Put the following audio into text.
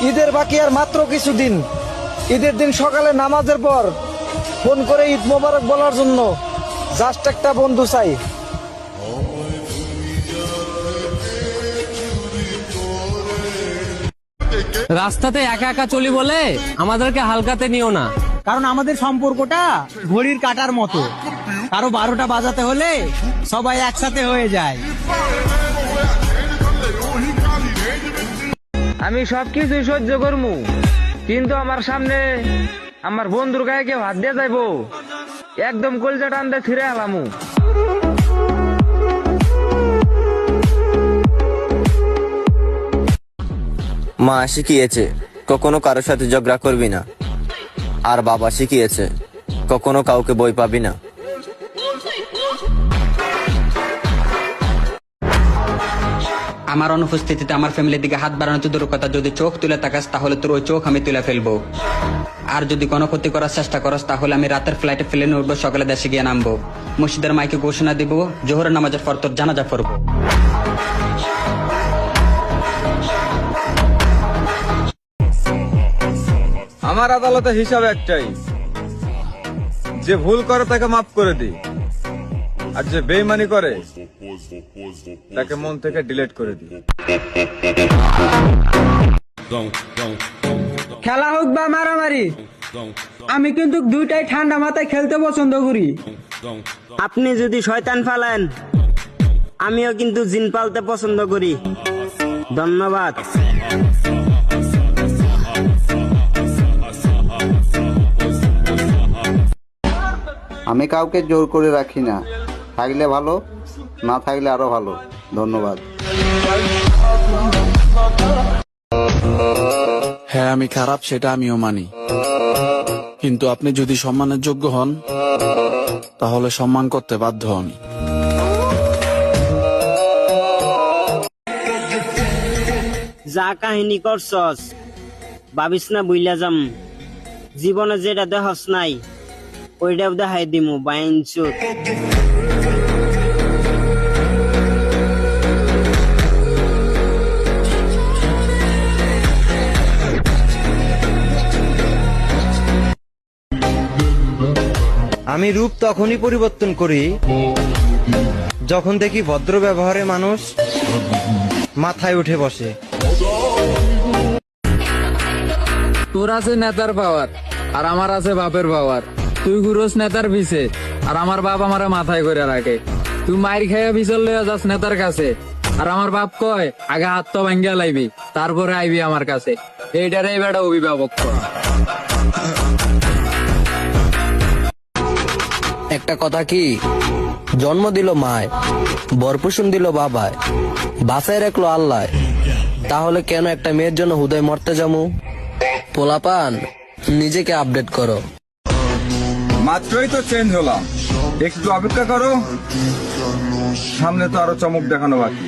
ঈদের বাকি আর মাত্র কিছুদিন। ঈদের দিন সকালে নামাজের পর ফোন করে ঈদ মোবারক বলার জন্য জাস্ট একটা বন্ধু চাই। রাস্তাতে একা একা চলি বলে আমাদেরকে হালকাতে নিও না। কারণ আমাদের সম্পর্কটা ঘড়ির কাটার মতো, কারো 12টা বাজাতে হলে সবাই একসাথে হয়ে যায়। আমি সবকিছু সহ্য করমু, কিন্তু আমার সামনে আমার বন্ধুর গায়ে কেউ হাত দিয়ে যাইবো, একদম কলজা টান দিয়ে ছিঁড়ে আলামু। মা শিখিয়েছে কখনো কারোর সাথে ঝগড়া করবি না, আর বাবা শিখিয়েছে কখনো কাউকে বই পাবি না। আমার অনুপস্থিতিতে আমার ফ্যামিলির দিকে হাত বাড়ানো তো দূরের কথা, যদি চোখ তুলে তাকাস তাহলে তোর ওই চোখ আমি তুলে ফেলবো। আর যদি কোনো ক্ষতি করার চেষ্টা করস তাহলে আমি রাতের ফ্লাইটে ফেলে উঠবো, সকালে দেশে গিয়ে নামবো। মসজিদের মাইকে ঘোষণা দিব, জোহরের নামাজের পর তোর জানাজা পড়বো। আমার আদালতে হিসাব একটাই, যে ভুল করে তাকে মাফ করে দিই, আর যে বেইমানি করে তাকে মন থেকে ডিলিট করে দিই। খেলা হোক বা মারামারি, আমি কিন্তু দুইটাই ঠান্ডা মাথায় খেলতে পছন্দ করি। আপনি যদি শয়তান ফালেন, আমিও কিন্তু জিন পালতে পছন্দ করি। ধন্যবাদ। আমি কাউকে জোর করে রাখি না, থাকলে ভালো, না থাকলে আরো ভালো। ধন্যবাদ। হ্যাঁ, আমি খারাপ, সেটা আমিও মানি, কিন্তু আপনি যদি সম্মানের যোগ্য হন তাহলে সম্মান করতে বাধ্য আমি। যা কাহিনী করছস ভাবিস না বুইলা যাম, জীবনে যেটা দেহস নাই ওইটাও দেখাই দিমু বাইনচুত। আমি রূপ তখনই পরিবর্তন করি যখন দেখি ভদ্র ব্যবহারে মানুষ মাথায় উঠে বসে। তোর আছে নেতার পাওয়ার আর আমার আছে বাপের পাওয়ার। তুই ঘুরোস নেতার পিছে আর আমার বাপ আমারে মাথায় করে রাখে। তুই মাইর খাইয়া বিচার লইয়া যাস নেতার কাছে, আর আমার বাপ কয় আগে হাত তো ভাঙ্গিয়া লাইবি তারপরে আইবি আমার কাছে। এইটারে বেটা অভিভাবক। একটা কথা কি, জন্ম দিল মায়, বরপুষণ দিল বাবায়, বাসায় রাখলো আল্লাহ, তাহলে কেন একটা মেয়ের জন্য হুদয় মরতে যাবো? পোলাপান, নিজেকে আপডেট করো। মাত্রই তো চেঞ্জ হলাম, একটু অপেক্ষা করো, সামনে তো আরো চমক দেখানো বাকি।